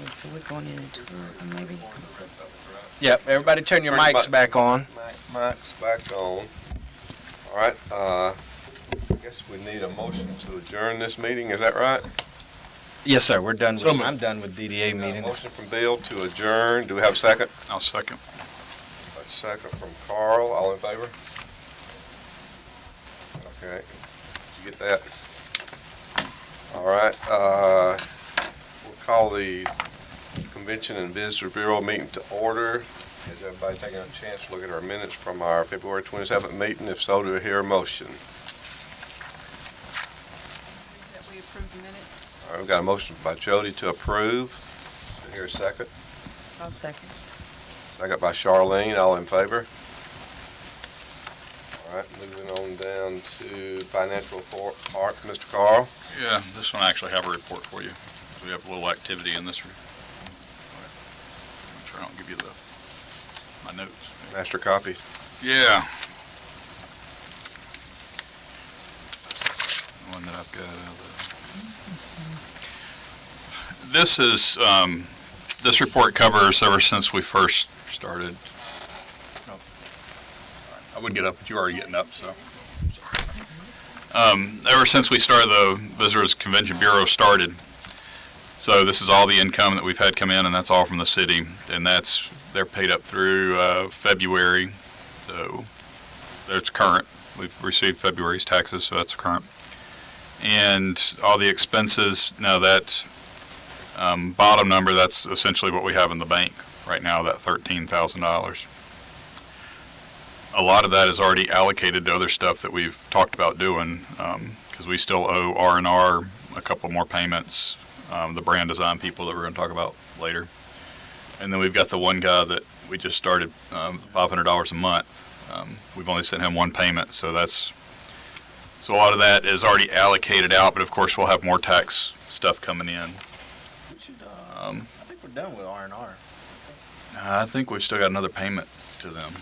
Okay, so we're going into tourism, maybe? Yep, everybody turn your Turn your mics back on. Mic's back on. All right, I guess we need a motion to adjourn this meeting, is that right? Yes, sir, we're done. So moved. I'm done with DDA Got a meeting. motion from Bill to adjourn. Do we have a second? I'll second. A second from Carl. All in favor? Okay. Did you get that? All right. We'll call the Convention and Visitor Bureau meeting to order. Has everybody taken a chance to look at our minutes from our February 27th meeting? If so, do I hear a motion? That we approve the minutes? All right, we've got a motion by Jody to approve. Do I hear a second? I'll second. Second by Charlene. All in favor? All right, moving on down to financial report. Mr. Carl? Yeah, this one I actually have a report for you. We have a little activity in this. Make sure I don't give you my notes. Master copy. Yeah. One that I've got. This is, this report covers ever since we first started. Oh, I would get up, but you're already getting up, so. Sorry. Ever since we started, the Visitors Convention Bureau started. So this is all the income that we've had come in, and that's all from the city. And they're paid up through February, so that's current. We've received February's taxes, so that's current. And all the expenses, now that bottom number, that's essentially what we have in the bank right now, that $13,000. A lot of that is already allocated to other stuff that we've talked about doing, because we still owe R&R a couple more payments, the brand design people that we're going to talk about later. And then we've got the one guy that we just started, $500 a month. We've only sent him one payment, so a lot of that is already allocated out, but of course we'll have more tax stuff coming in. We should, I think we're done with R&R. I think we've still got another payment to them,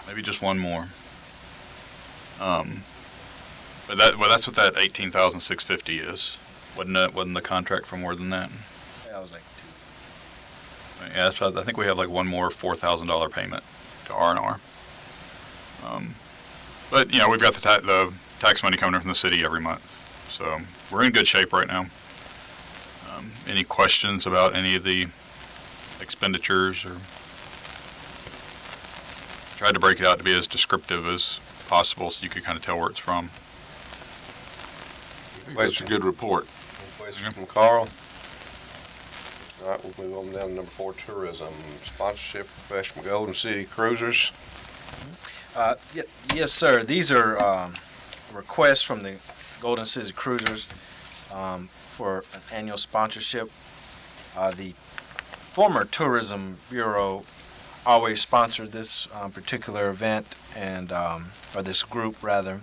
maybe just one more. But that's what that $18,650 is. Wasn't the contract for more than that? That was like 2. Yeah, I think we have like one more $4,000 payment to R&R. But you know, we've got the tax money coming in from the city every month, so we're in good shape right now. Any questions about any of the expenditures? Or tried to break it out to be as descriptive as possible so you could kind of tell where it's from. That's a good report. Any questions from Carl? All right, we'll move on down to number 4, tourism. Sponsorship request from Golden City Cruisers. Yes, sir. These are requests from the Golden City Cruisers for an annual sponsorship. The former Tourism Bureau always sponsored this particular event, and or this group rather,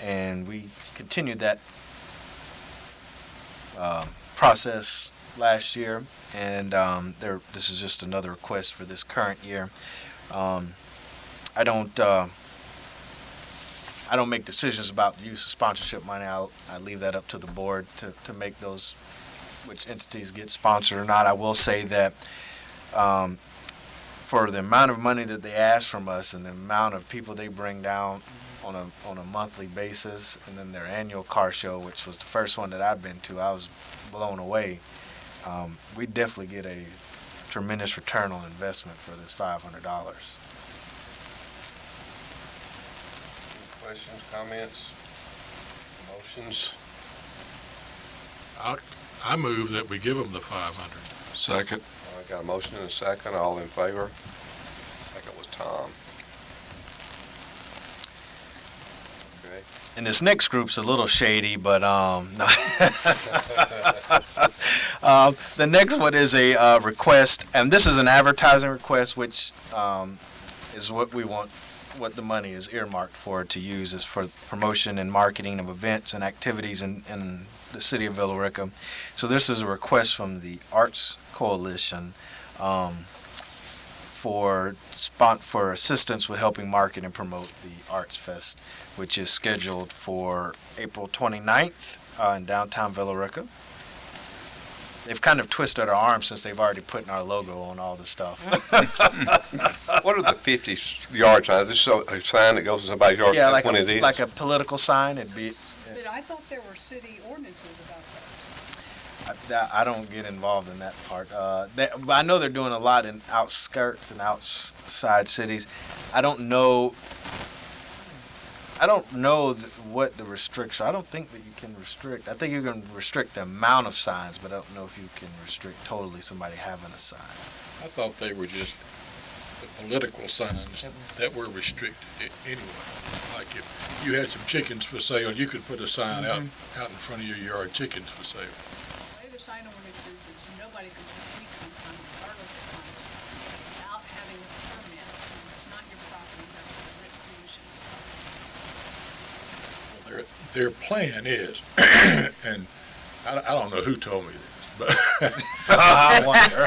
and we continued that process last year, and this is just another request for this current year. I don't make decisions about the use of sponsorship money. I leave that up to the board to make those, which entities get sponsored or not. I will say that for the amount of money that they ask from us and the amount of people they bring down on a monthly basis, and then their annual car show, which was the first one that I've been to, I was blown away. We definitely get a tremendous return on investment for this $500. Questions, comments, motions? I move that we give them the 500. Second. I got a motion and a second. All in favor? Second was Tom. Okay. And this next group's a little shady, but no. The next one is a request, and this is an advertising request, which is what we want, what the money is earmarked for to use, is for promotion and marketing of events and activities in the city of Villa Rica. So this is a request from the Arts Coalition for assistance with helping market and promote the Arts Fest, which is scheduled for April 29th in downtown Villa Rica. they've kind of twisted our arm since they've already put our logo on all the stuff. What are the 50-yard signs? This is a sign that goes in somebody's yard, Yeah, that's when it is? like a political sign, it'd be, But I thought there were city ordinances about those. I don't get involved in that part. But I know they're doing a lot in outskirts and outside cities. I don't know what the restriction. I don't think that you can restrict. I think you can restrict the amount of signs, but I don't know if you can restrict totally somebody having a sign. I thought they were just the political signs that were restricted anyway. Like if you had some chickens for sale, you could put a sign out in front of your yard, chickens for sale. The way the sign ordinance is nobody can put any kind of sign regardless of size without having a permit. And it's not your property, that's the recreation. Their plan is, and I don't know who told me this, but I wonder.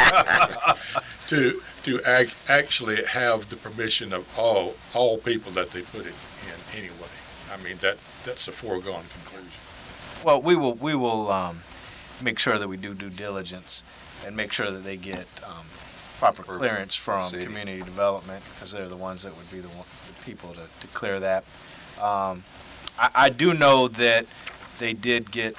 to actually have the permission of all people that they put it in anyway. I mean, that's a foregone conclusion. Well, we will make sure that we do due diligence and make sure that they get proper For clearance from city. community development, because they're the ones that would be the people to clear that. I do know that they did get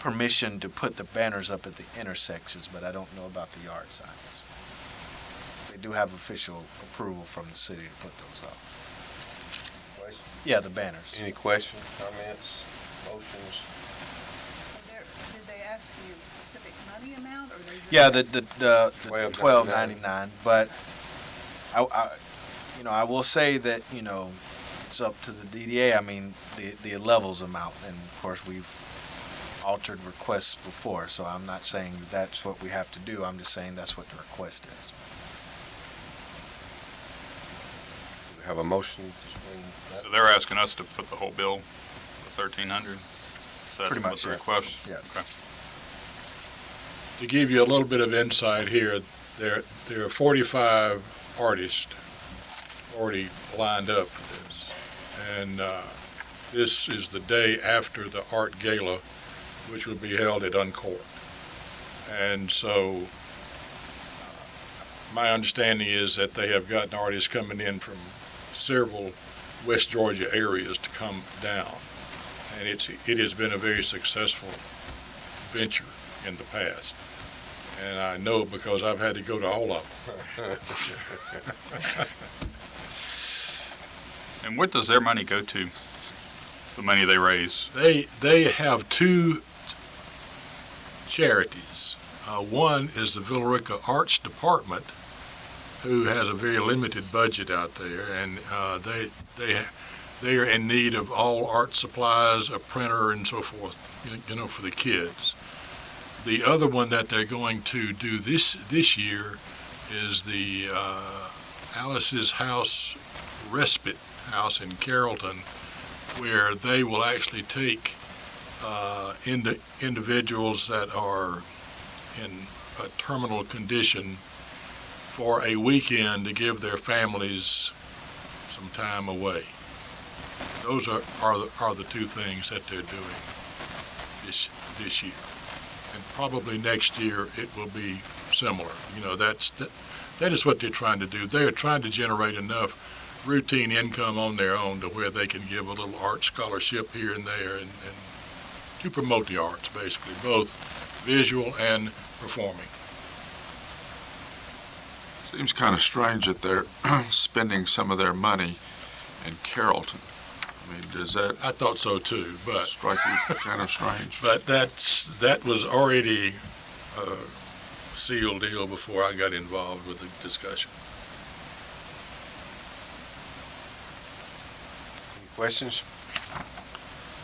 permission to put the banners up at the intersections, but I don't know about the yard signs. They do have official approval from the city to put those up. Questions? Yeah, the banners. Any questions, comments, motions? Did they ask you a specific money amount, or they just? Yeah, the $12.99. $12.99, but I will say that, it's up to the DDA. I mean, the levels amount, and of course, we've altered requests before, so I'm not saying that that's what we have to do. I'm just saying that's what the request is. Do we have a motion to swing that? So they're asking us to put the whole bill, the 1,300? Is that Pretty what much, the yeah. request? Yeah. Okay. To give you a little bit of insight here, there are 45 artists already lined up for this. And this is the day after the art gala, which will be held at Uncourt. And so my understanding is that they have gotten artists coming in from several West Georgia areas to come down. And it has been a very successful venture in the past. And I know because I've had to go to all of them. And what does their money go to, the money they raise? They have two charities. One is the Villarica Arts Department, who has a very limited budget out there, and they are in need of all art supplies, a printer, and so forth, for the kids. The other one that they're going to do this year is the Alice's House Respite House in Carrollton, where they will actually take individuals that are in a terminal condition for a weekend to give their families some time away. Those are the two things that they're doing this year. And probably next year it will be similar. That is what they're trying to do. They are trying to generate enough routine income on their own to where they can give a little art scholarship here and there and to promote the arts, basically, both visual and performing. Seems kind of strange that they're spending some of their money in Carrollton. I mean, does that I thought so too, but strike you kind of strange? that was already a sealed deal before I got involved with the discussion. Any questions?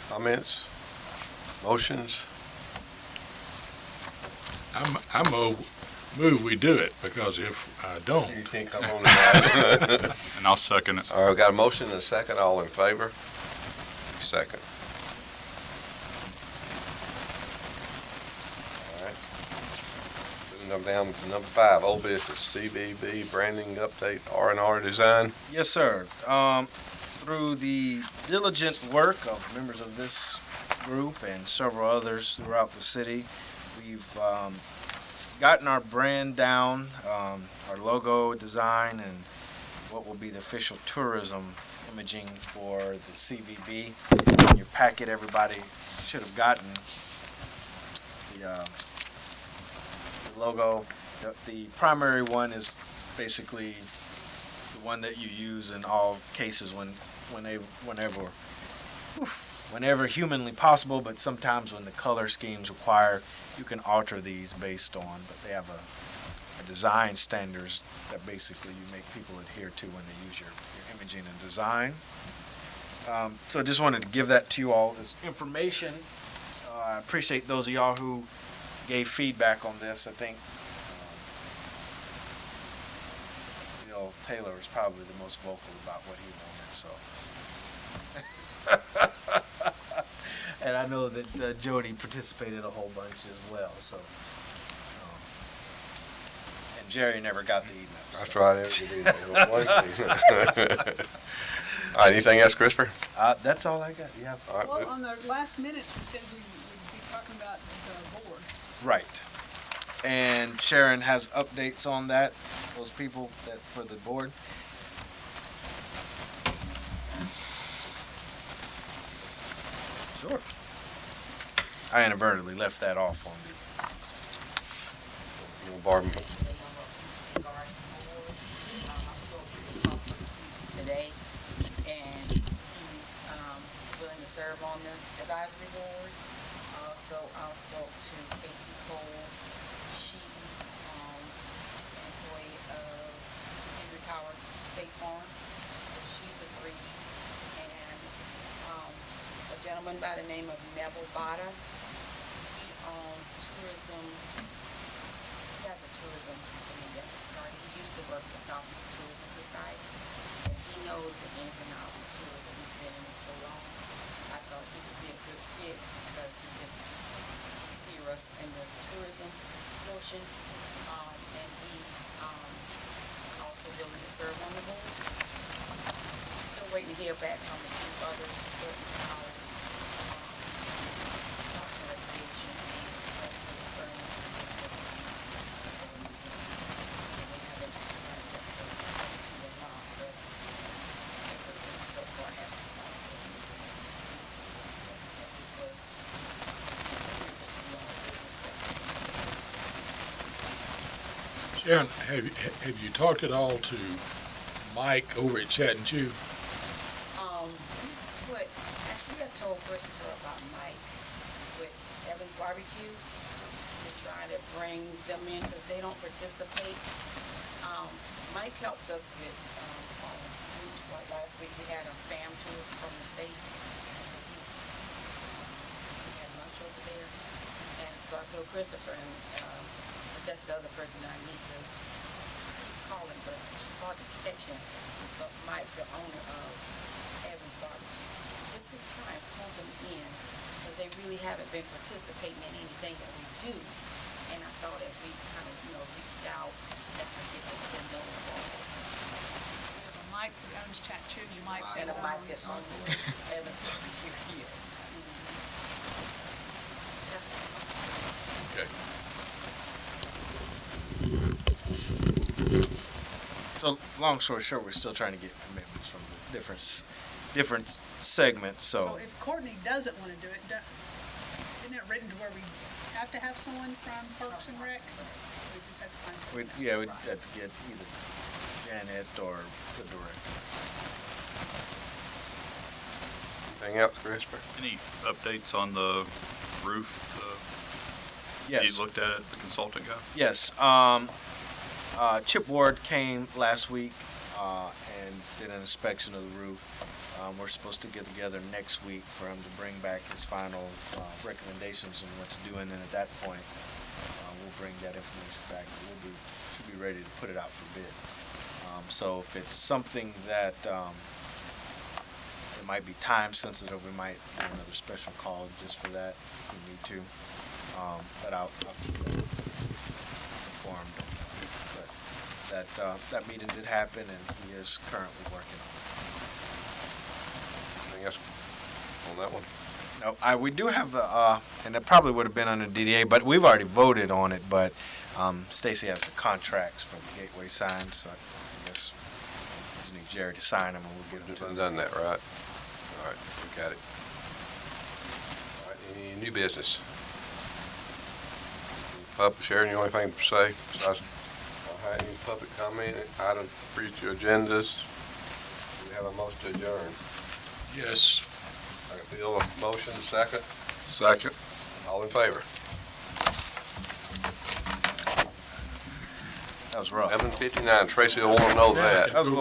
Comments? Motions? I move we do it, because if I don't, You can't come on tonight. And I'll second it. All right, got a motion and a second. All in favor? Second. All right. Moving them down to number 5, old business, CBB branding update, R&R design. Yes, sir. Through the diligent work of members of this group and several others throughout the city, We've gotten our brand down, our logo design, and what will be the official tourism imaging for the CVB. In your packet, everybody should have gotten the logo. The primary one is basically the one that you use in all cases whenever humanly possible, but sometimes when the color schemes require, you can alter these based on, but they have a design standards that basically you make people adhere to when they use your imaging and design. So I just wanted to give that to you all as information. I appreciate those of y'all who gave feedback on this. I think Bill Taylor is probably the most vocal about what he wanted, so. And I know that Jody participated a whole bunch as well, so. And Jerry never got the emails. That's right. All right, anything else, Christopher? That's all I got, yeah. All right, Well, on the last minutes, we said we would be talking about the board. Right. And Sharon has updates on that, those people that, for the board. Sure. I inadvertently left that off on you. Barb, Regarding board, I spoke with Conference today, and he's willing to serve on the advisory board. Also, I spoke to Casey Cole. She's employee of Henry Howard State Farm, so she's agreed. And a gentleman by the name of Neville Bada, he owns tourism. He has a tourism company that he started. He used to work for Southeast Tourism Society, and he knows the ins and outs of tourism. He's been in it so long. I thought he would be a good fit because he could steer us in the tourism portion, and he's also willing to serve on the board. Still waiting to hear back from a few others, but Parks and Recreation and the rest of the firm. Sharon, have you talked at all to Mike over at Chat and Chew? Actually, I told Christopher about Mike with Evans Barbecue. We're trying to bring them in because they don't participate. Mike helps us with groups. Like last week, we had a fam tour from the state. So we had lunch over there. And so I told Christopher, and that's the other person I need to keep calling, but it's just hard to catch him. But Mike, the owner of Evans Barbecue, just to try and pull them in, because they really haven't been participating in anything that we do. And I thought if we kind of, reached out, that would get them more involved. We have a Mike that owns Chat Chew, Mike And that a Mike that owns. owns Evans Barbecue here. That's Okay. So, long story short, we're still trying to get commitments from the different segments, So if Courtney doesn't want to do it, isn't it written to where we have to have someone from Parks and Rec? We just have to find someone. we'd have to get either Janet or the director. anything else, Christopher? Any updates on the roof? Yes. You looked at it, the consultant guy? Yes. Chip Ward came last week and did an inspection of the roof. We're supposed to get together next week for him to bring back his final recommendations on what to do, and then at that point, we'll bring that information back. Should be ready to put it out for bid. So if it's something that it might be time sensitive, we might do another special call just for that if we need to. But I'll keep you informed. But that meeting did happen, and he is currently working on Anything else on that one? it. No, we do have, and it probably would have been under DDA, but we've already voted on it, but Stacy has the contracts for the Gateway signs, so I guess just need Jerry to sign them and we'll get them to We've them. done that, right? All right, we got it. All right, any new business? Sharon, you want anything to say? Besides, all right, any public comment, items for future agendas? Do we have a motion to adjourn? Yes. Bill, a motion, second. Second. All in favor? That was rough. 11:59, Tracy will want to know that. That was a little